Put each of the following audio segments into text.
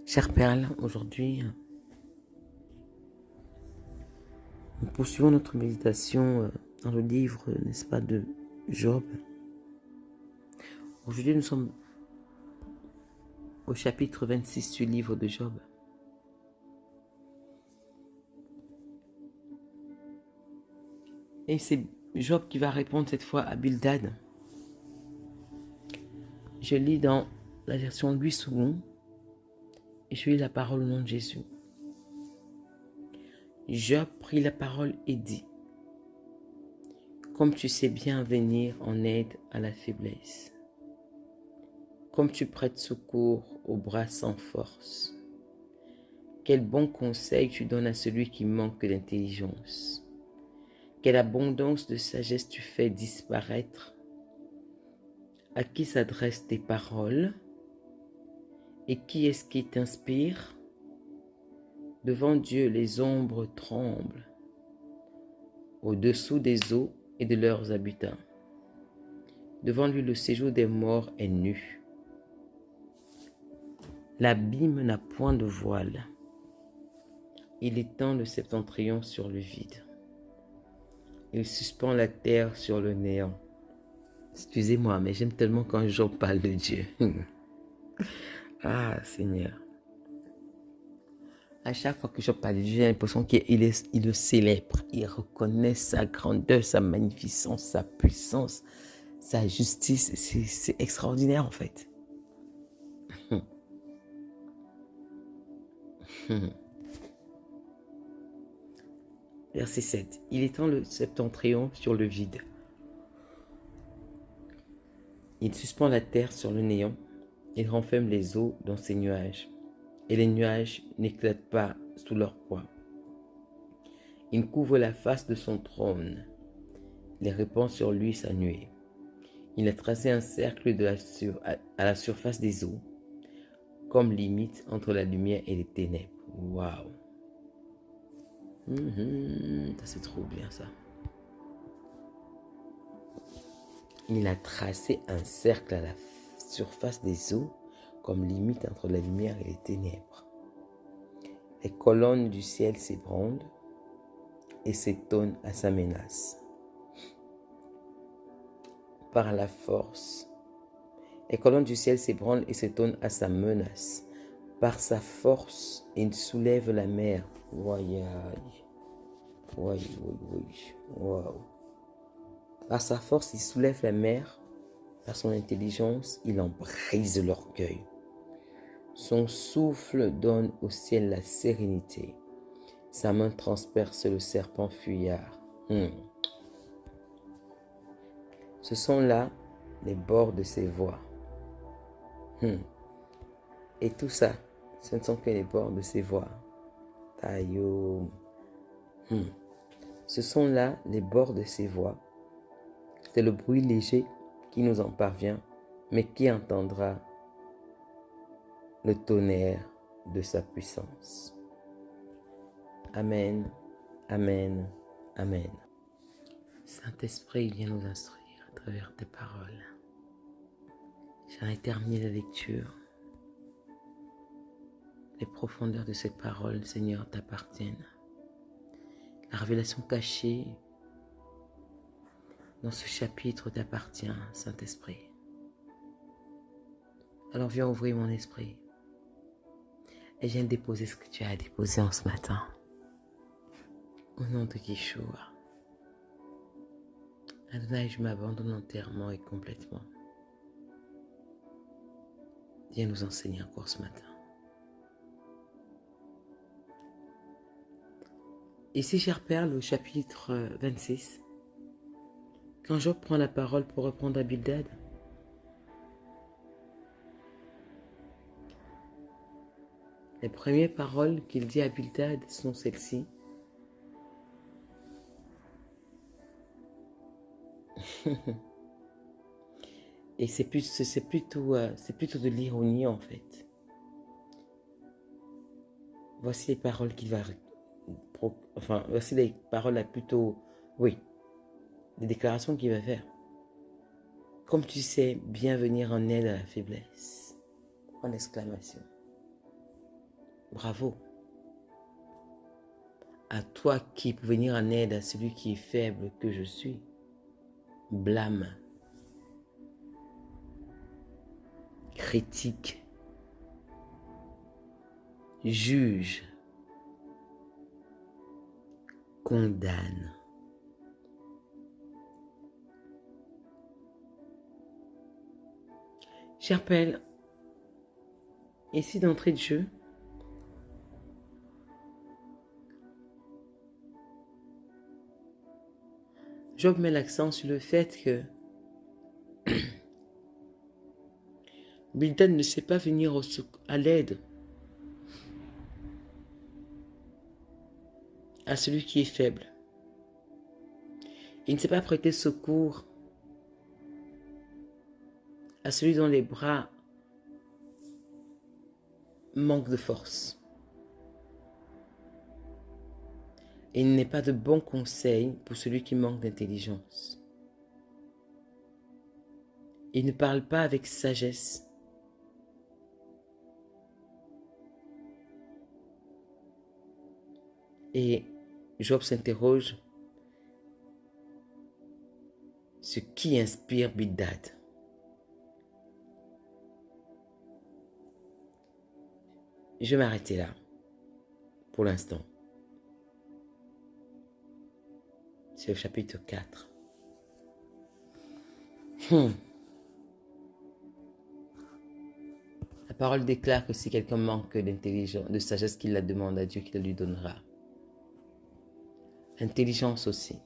Chère Perle, aujourd'hui, nous poursuivons notre méditation dans le livre, n'est-ce pas, de Job. Aujourd'hui, nous sommes au chapitre 26 du livre de Job. Et c'est Job qui va répondre cette fois à Bildad. Je lis dans la version Louis II et je lis la parole au nom de Jésus. Job prit la parole et dit: Comme tu sais bien venir en aide à la faiblesse, comme tu prêtes secours aux bras sans force, quel bon conseil tu donnes à celui qui manque d'intelligence. Quelle abondance de sagesse tu fais disparaître. À qui s'adressent tes paroles? Et qui est-ce qui t'inspire? Devant Dieu, les ombres tremblent, au-dessous des eaux et de leurs habitants. Devant lui, le séjour des morts est nu. L'abîme n'a point de voile. Il étend le septentrion sur le vide. Il suspend la terre sur le néant. Excusez-moi, mais j'aime tellement quand Job parle de Dieu. Ah, Seigneur. À chaque fois que Job parle de Dieu, j'ai l'impression qu'il le célèbre. Il reconnaît sa grandeur, sa magnificence, sa puissance, sa justice. C'est extraordinaire en fait. Verset 7. Il étend le septentrion sur le vide. Il suspend la terre sur le néant. Il renferme les eaux dans ses nuages. Et les nuages n'éclatent pas sous leur poids. Il couvre la face de son trône. Il répand sur lui sa nuée. Il a tracé un cercle à la surface des eaux, comme limite entre la lumière et les ténèbres. Waouh! Ça c'est trop bien ça. Il a tracé un cercle à la surface des eaux, comme limite entre la lumière et les ténèbres. Les colonnes du ciel s'ébranlent et s'étonnent à sa menace. Par la force, les colonnes du ciel s'ébranlent et s'étonnent à sa menace. Par sa force, il soulève la mer. Wow. Par sa force, il soulève la mer. Par son intelligence, il en brise l'orgueil. Son souffle donne au ciel la sérénité. Sa main transperce le serpent fuyard. Ce sont là les bords de ses voies. Et tout ça, ce ne sont que les bords de ses voies. Taillot. Ce sont là les bords de ses voies. C'est le bruit léger qui nous en parvient, mais qui entendra le tonnerre de sa puissance. Amen, amen, amen. Saint-Esprit, viens nous instruire à travers tes paroles. J'en ai terminé la lecture. Les profondeurs de cette parole, Seigneur, t'appartiennent. La révélation cachée dans ce chapitre t'appartient, Saint-Esprit. Alors viens ouvrir mon esprit et viens déposer ce que tu as déposé en ce matin. Au nom de Yeshua. Adonai, je m'abandonne entièrement et complètement. Viens nous enseigner encore ce matin. Ici, chère Perle, au chapitre 26, quand Job prend la parole pour répondre à Bildad, les premières paroles qu'il dit à Bildad sont celles-ci. Et c'est plutôt de l'ironie en fait. Voici les paroles qu'il va... voici les paroles les déclarations qu'il va faire. Comme tu sais bien venir en aide à la faiblesse. En exclamation. Bravo. À toi qui peux venir en aide à celui qui est faible que je suis. Blâme. Critique. Juge. Condamne. Cher Père, ici d'entrée de jeu, Job met l'accent sur le fait que Bildad ne sait pas venir à l'aide à celui qui est faible. Il ne sait pas prêter secours à celui dont les bras manquent de force. Et il n'est pas de bon conseil pour celui qui manque d'intelligence. Il ne parle pas avec sagesse. Et Job s'interroge ce qui inspire Bildad. Je vais m'arrêter là, pour l'instant. C'est le chapitre 4. La parole déclare que si quelqu'un manque d'intelligence, de sagesse, qu'il la demande à Dieu, qu'il la lui donnera. Intelligence aussi.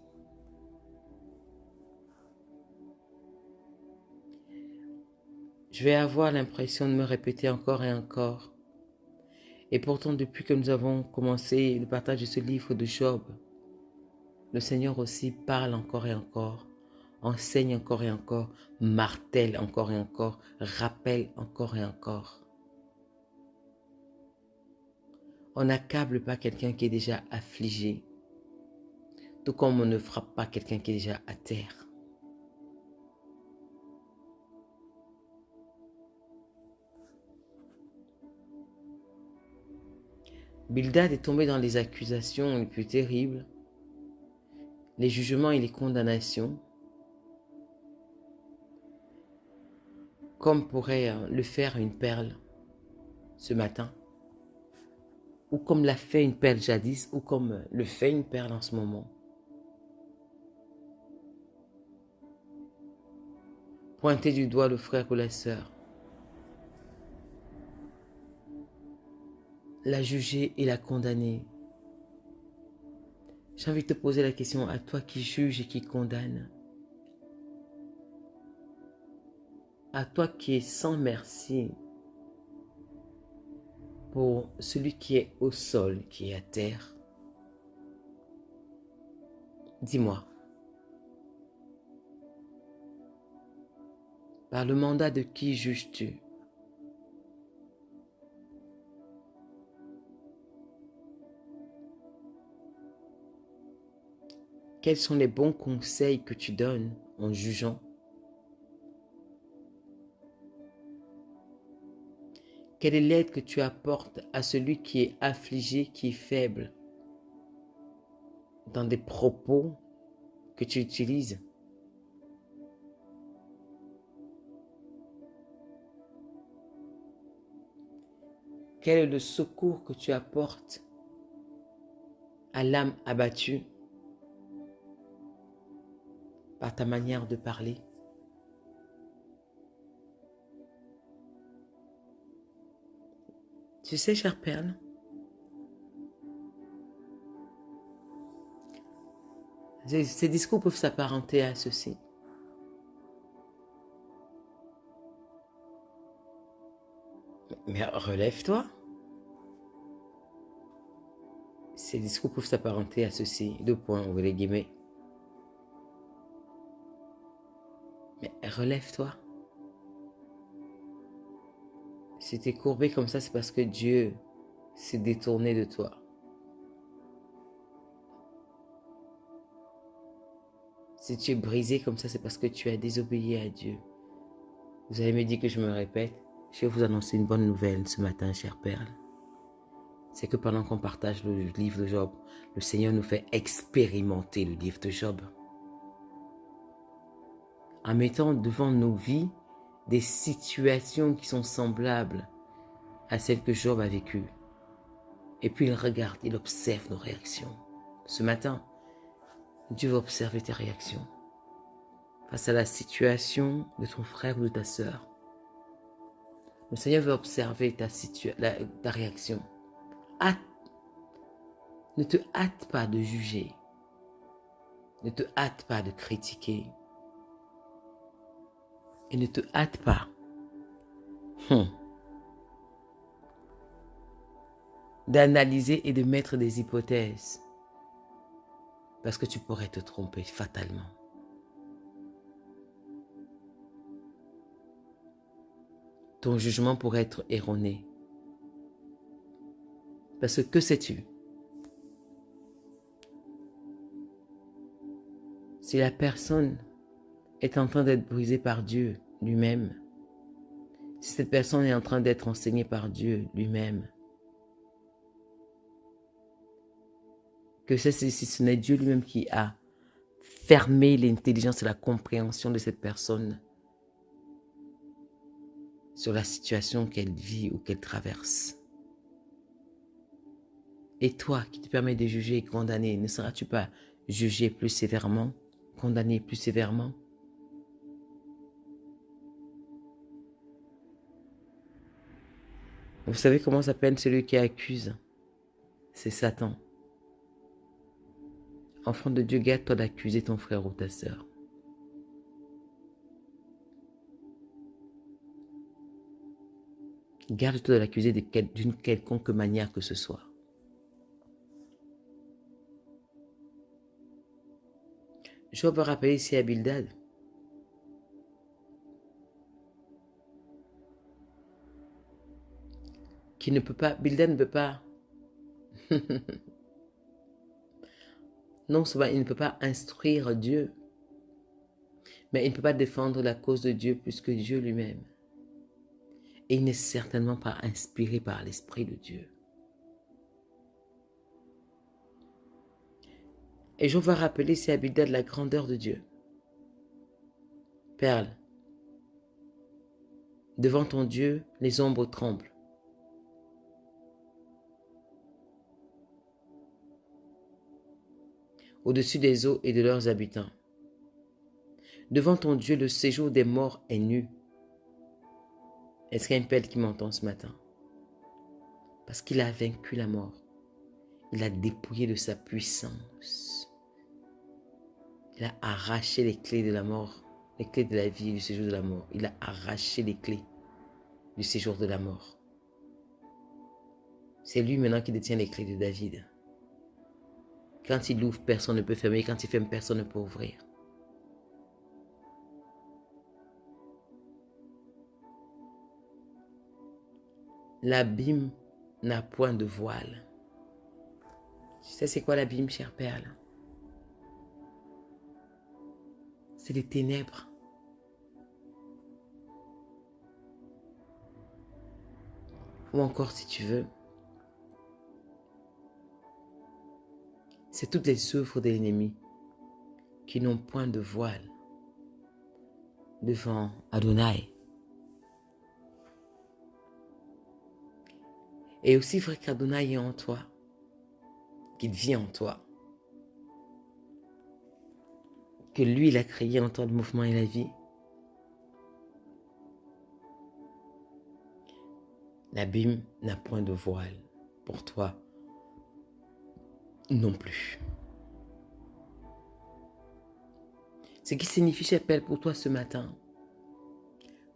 Je vais avoir l'impression de me répéter encore et encore. Et pourtant, depuis que nous avons commencé le partage de ce livre de Job, le Seigneur aussi parle encore et encore, enseigne encore et encore, martèle encore et encore, rappelle encore et encore. On n'accable pas quelqu'un qui est déjà affligé, tout comme on ne frappe pas quelqu'un qui est déjà à terre. Bildad est tombé dans les accusations les plus terribles, les jugements et les condamnations, comme pourrait le faire une perle ce matin, ou comme l'a fait une perle jadis, ou comme le fait une perle en ce moment. Pointer du doigt le frère ou la sœur, la juger et la condamner. J'ai envie de te poser la question à toi qui juge et qui condamne. À toi qui es sans merci pour celui qui est au sol, qui est à terre. Dis-moi, par le mandat de qui juges-tu? Quels sont les bons conseils que tu donnes en jugeant? Quelle est l'aide que tu apportes à celui qui est affligé, qui est faible, dans des propos que tu utilises? Quel est le secours que tu apportes à l'âme abattue par ta manière de parler? Tu sais, chère perle, ces discours peuvent s'apparenter à ceci. Mais relève-toi. Ces discours peuvent s'apparenter à ceci. 2 points, ouvrez les guillemets. Mais relève-toi. Si tu es courbé comme ça, c'est parce que Dieu s'est détourné de toi. Si tu es brisé comme ça, c'est parce que tu as désobéi à Dieu. Vous allez me dire que je me répète. Je vais vous annoncer une bonne nouvelle ce matin, chère perle. c'est que pendant qu'on partage le livre de Job, le Seigneur nous fait expérimenter le livre de Job. En mettant devant nos vies des situations qui sont semblables à celles que Job a vécues. Et puis il regarde, il observe nos réactions. Ce matin, Dieu va observer tes réactions face à la situation de ton frère ou de ta sœur. Le Seigneur veut observer ta réaction. Ne te hâte pas de juger. Ne te hâte pas de critiquer. Et ne te hâte pas d'analyser et de mettre des hypothèses. Parce que tu pourrais te tromper fatalement. Ton jugement pourrait être erroné. Parce que sais-tu? Si la personne est en train d'être brisée par Dieu lui-même, si cette personne est en train d'être enseignée par Dieu lui-même, que si ce n'est Dieu lui-même qui a fermé l'intelligence et la compréhension de cette personne sur la situation qu'elle vit ou qu'elle traverse. Et toi qui te permets de juger et condamner, ne seras-tu pas jugé plus sévèrement, condamné plus sévèrement? Vous savez comment s'appelle celui qui accuse? C'est Satan. Enfant de Dieu, garde-toi d'accuser ton frère ou ta sœur. Garde-toi de l'accuser d'une quelconque manière que ce soit. Job va rappeler ici à Bildad Bildad ne peut pas, non seulement il ne peut pas instruire Dieu, mais il ne peut pas défendre la cause de Dieu plus que Dieu lui-même. Et il n'est certainement pas inspiré par l'Esprit de Dieu. Et Job va rappeler ici à Bildad la grandeur de Dieu. Perle, devant ton Dieu, les ombres tremblent. Au-dessus des eaux et de leurs habitants. Devant ton Dieu, le séjour des morts est nu. Est-ce qu'il y a une pelle qui m'entend ce matin? Parce qu'il a vaincu la mort. Il a dépouillé de sa puissance. Il a arraché les clés de la mort, les clés de la vie et du séjour de la mort. Il a arraché les clés du séjour de la mort. C'est lui maintenant qui détient les clés de David. Quand il ouvre, personne ne peut fermer. Quand il ferme, personne ne peut ouvrir. L'abîme n'a point de voile. Tu sais c'est quoi l'abîme, chère perle? C'est les ténèbres. Ou encore, si tu veux, c'est toutes les œuvres de l'ennemi qui n'ont point de voile devant Adonai. Et aussi vrai qu'Adonai est en toi, qu'il vit en toi, que lui, il a créé en toi le mouvement et la vie. L'abîme n'a point de voile pour toi non plus. Ce qui signifie, j'appelle pour toi ce matin,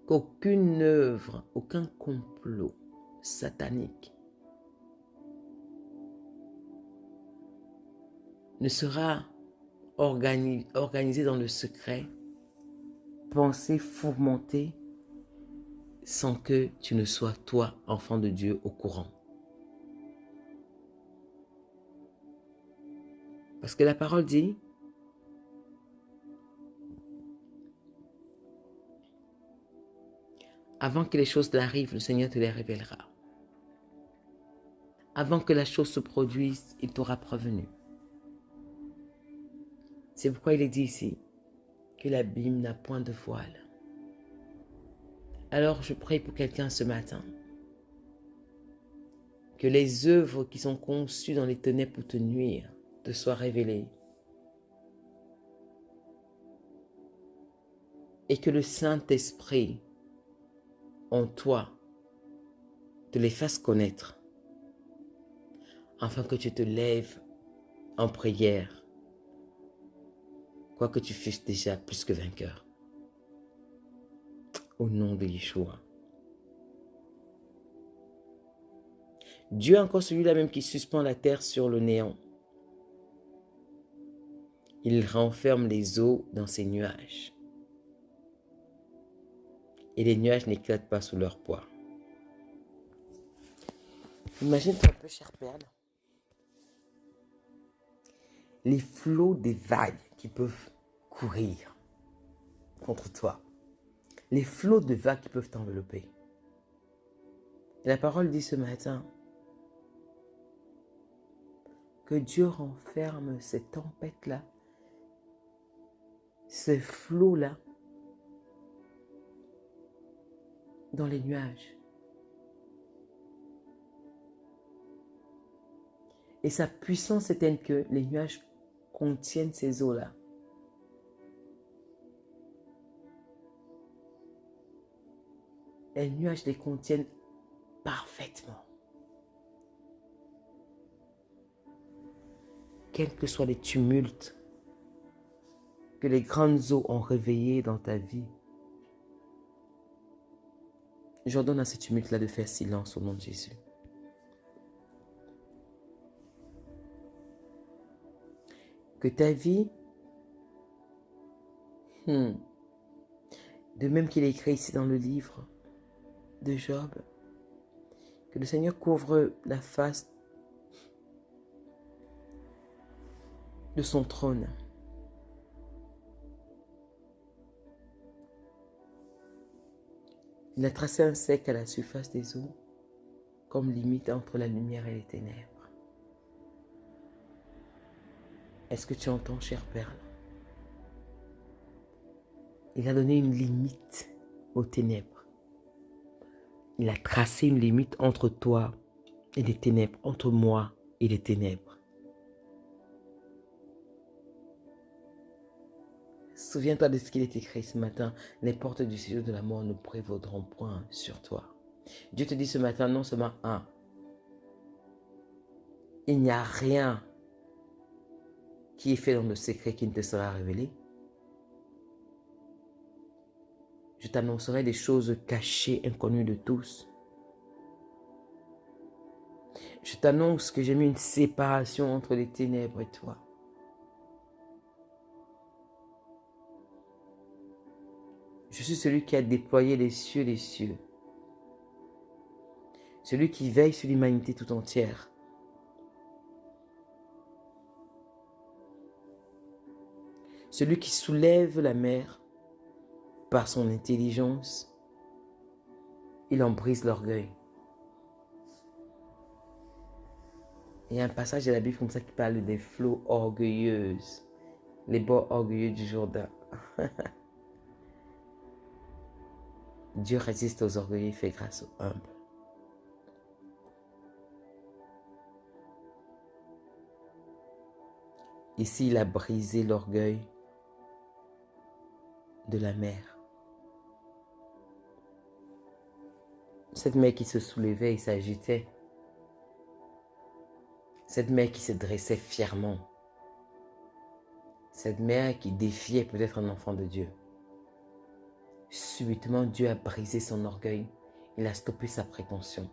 qu'aucune œuvre, aucun complot satanique ne sera organisé dans le secret, pensé, fourmenté, sans que tu ne sois, toi, enfant de Dieu, au courant. Parce que la parole dit, avant que les choses n'arrivent, le Seigneur te les révélera. Avant que la chose se produise, il t'aura prévenu. C'est pourquoi il est dit ici que l'abîme n'a point de voile. Alors je prie pour quelqu'un ce matin, que les œuvres qui sont conçues dans les ténèbres pour te nuire te soient révélées. Et que le Saint-Esprit en toi te les fasse connaître, afin que tu te lèves en prière, quoique tu fusses déjà plus que vainqueur. Au nom de Yeshua. Dieu est encore celui-là même qui suspend la terre sur le néant. Il renferme les eaux dans ses nuages. Et les nuages n'éclatent pas sous leur poids. Imagine-toi un peu, chère perle, les flots des vagues qui peuvent courir contre toi. Les flots de vagues qui peuvent t'envelopper. Et la parole dit ce matin que Dieu renferme ces tempêtes-là, ces flots-là, dans les nuages. Et sa puissance est telle que les nuages contiennent ces eaux-là. Les nuages les contiennent parfaitement. Quels que soient les tumultes que les grandes eaux ont réveillés dans ta vie, j'ordonne à ces tumultes-là de faire silence au nom de Jésus. Que ta vie, de même qu'il est écrit ici dans le livre de Job, que le Seigneur couvre la face de son trône. Il a tracé un cercle à la surface des eaux, comme limite entre la lumière et les ténèbres. Est-ce que tu entends, chère perle? Il a donné une limite aux ténèbres. Il a tracé une limite entre toi et les ténèbres, entre moi et les ténèbres. Souviens-toi de ce qu'il est écrit ce matin. Les portes du séjour de la mort ne prévaudront point sur toi. Dieu te dit ce matin, non seulement il n'y a rien qui est fait dans le secret qui ne te sera révélé. Je t'annoncerai des choses cachées, inconnues de tous. Je t'annonce que j'ai mis une séparation entre les ténèbres et toi. Je suis celui qui a déployé les cieux. Celui qui veille sur l'humanité tout entière. Celui qui soulève la mer par son intelligence. Il en brise l'orgueil. Il y a un passage de la Bible comme ça qui parle des flots orgueilleuses. Les bords orgueilleux du Jourdain. Dieu résiste aux orgueilleux et fait grâce aux humbles. Ici, il a brisé l'orgueil de la mer. Cette mer qui se soulevait et s'agitait. Cette mer qui se dressait fièrement. Cette mer qui défiait peut-être un enfant de Dieu. Subitement, Dieu a brisé son orgueil. Il a stoppé sa prétention.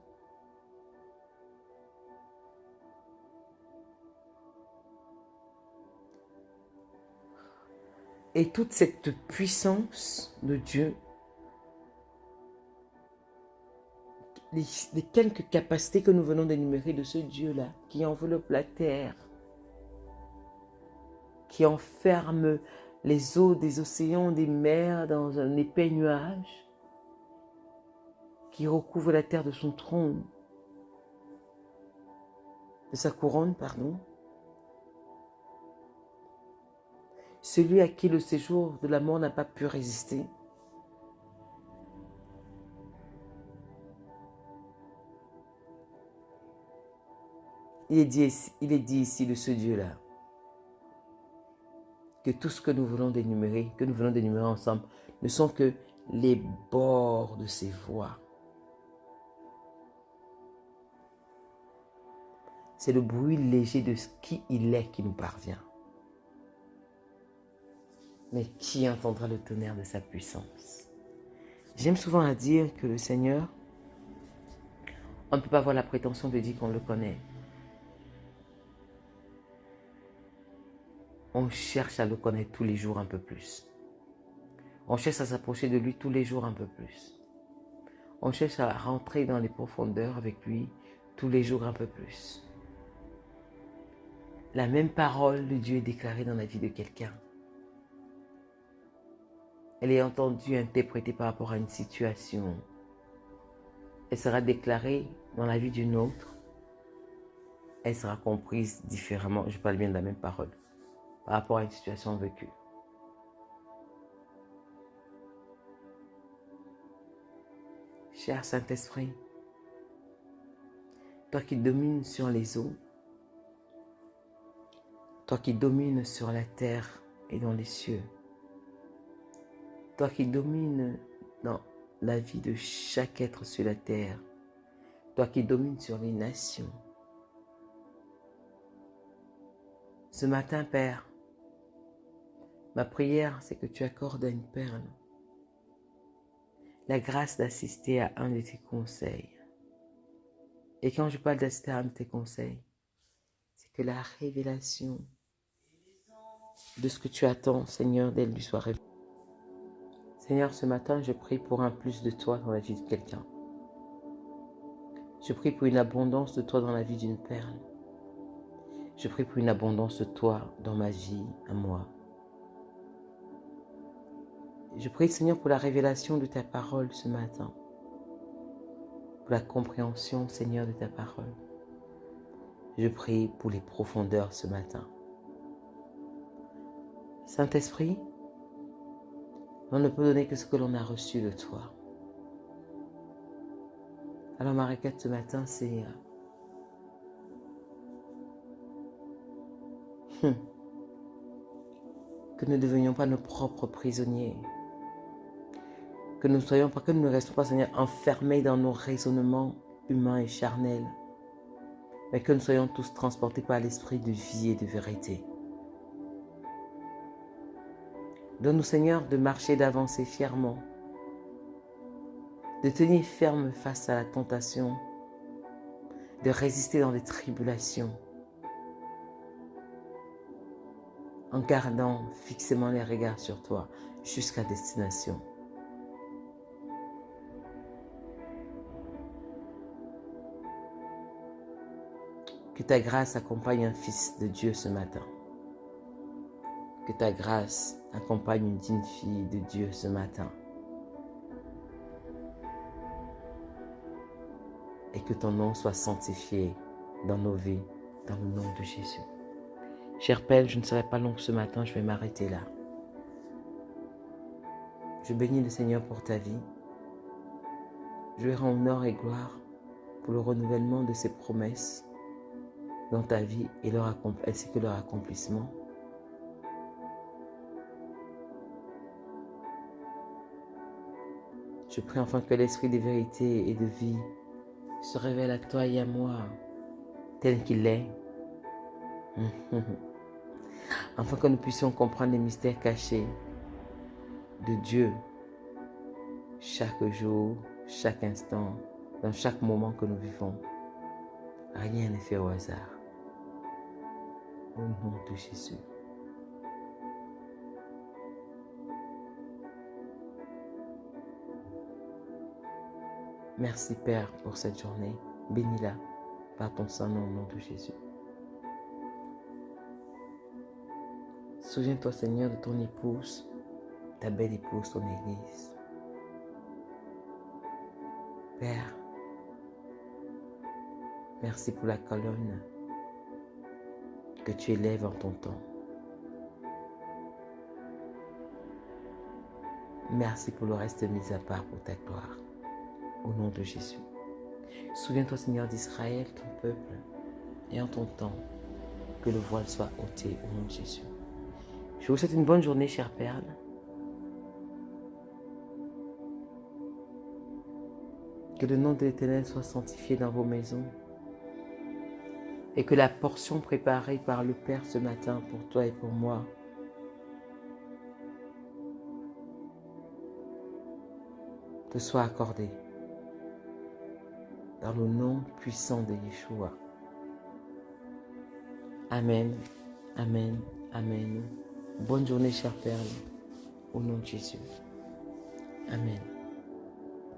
Et toute cette puissance de Dieu, les quelques capacités que nous venons d'énumérer de ce Dieu-là, qui enveloppe la terre, qui enferme les eaux des océans, des mers dans un épais nuage, qui recouvre la terre de son trône, de sa couronne, pardon. Celui à qui le séjour de la mort n'a pas pu résister. Il est dit ici de ce Dieu-là que tout ce que nous venons d'énumérer ensemble, ne sont que les bords de ses voies. C'est le bruit léger de ce qui il est qui nous parvient. Mais qui entendra le tonnerre de sa puissance? J'aime souvent à dire que le Seigneur, on ne peut pas avoir la prétention de dire qu'on le connaît. On cherche à le connaître tous les jours un peu plus. On cherche à s'approcher de lui tous les jours un peu plus. On cherche à rentrer dans les profondeurs avec lui tous les jours un peu plus. La même parole de Dieu est déclarée dans la vie de quelqu'un. Elle est entendue, interprétée par rapport à une situation. Elle sera déclarée dans la vie d'une autre. Elle sera comprise différemment. Je parle bien de la même parole. Par rapport à une situation vécue. Cher Saint-Esprit, toi qui domines sur les eaux, toi qui domines sur la terre et dans les cieux, toi qui domines dans la vie de chaque être sur la terre, toi qui domines sur les nations. Ce matin, Père, ma prière, c'est que tu accordes à une perle la grâce d'assister à un de tes conseils. Et quand je parle d'assister à un de tes conseils, c'est que la révélation de ce que tu attends, Seigneur, d'elle lui soit révélée. Seigneur, ce matin, je prie pour un plus de toi dans la vie de quelqu'un. Je prie pour une abondance de toi dans la vie d'une perle. Je prie pour une abondance de toi dans ma vie, à moi. Je prie, Seigneur, pour la révélation de ta parole ce matin. Pour la compréhension, Seigneur, de ta parole. Je prie pour les profondeurs ce matin. Saint-Esprit, on ne peut donner que ce que l'on a reçu de toi. Alors ma requête ce matin, c'est que nous ne devenions pas nos propres prisonniers. Que nous ne restons pas, Seigneur, enfermés dans nos raisonnements humains et charnels, mais que nous soyons tous transportés par l'esprit de vie et de vérité. Donne-nous, Seigneur, de marcher, d'avancer fièrement, de tenir ferme face à la tentation, de résister dans les tribulations, en gardant fixement les regards sur toi jusqu'à destination. Que ta grâce accompagne un fils de Dieu ce matin. Que ta grâce accompagne une digne fille de Dieu ce matin. Et que ton nom soit sanctifié dans nos vies, dans le nom de Jésus. Cher Père, je ne serai pas long ce matin, je vais m'arrêter là. Je bénis le Seigneur pour ta vie. Je lui rends honneur et gloire pour le renouvellement de ses promesses dans ta vie et ainsi que leur accomplissement. Je prie enfin que l'esprit de vérité et de vie se révèle à toi et à moi tel qu'il est. Afin que nous puissions comprendre les mystères cachés de Dieu chaque jour, chaque instant, dans chaque moment que nous vivons. Rien n'est fait au hasard. Au nom de Jésus. Merci Père pour cette journée. Bénis-la par ton sang au nom de Jésus. Souviens-toi Seigneur de ton épouse, ta belle épouse, ton Église. Père, merci pour la colonne que tu élèves en ton temps. Merci pour le reste mis à part pour ta gloire. Au nom de Jésus. Souviens-toi, Seigneur d'Israël, ton peuple, et en ton temps, que le voile soit ôté au nom de Jésus. Je vous souhaite une bonne journée, chère Perle. Que le nom de l'Éternel soit sanctifié dans vos maisons. Et que la portion préparée par le Père ce matin pour toi et pour moi te soit accordée. Dans le nom puissant de Yeshua. Amen, amen, amen. Bonne journée, chère Perle, au nom de Jésus. Amen.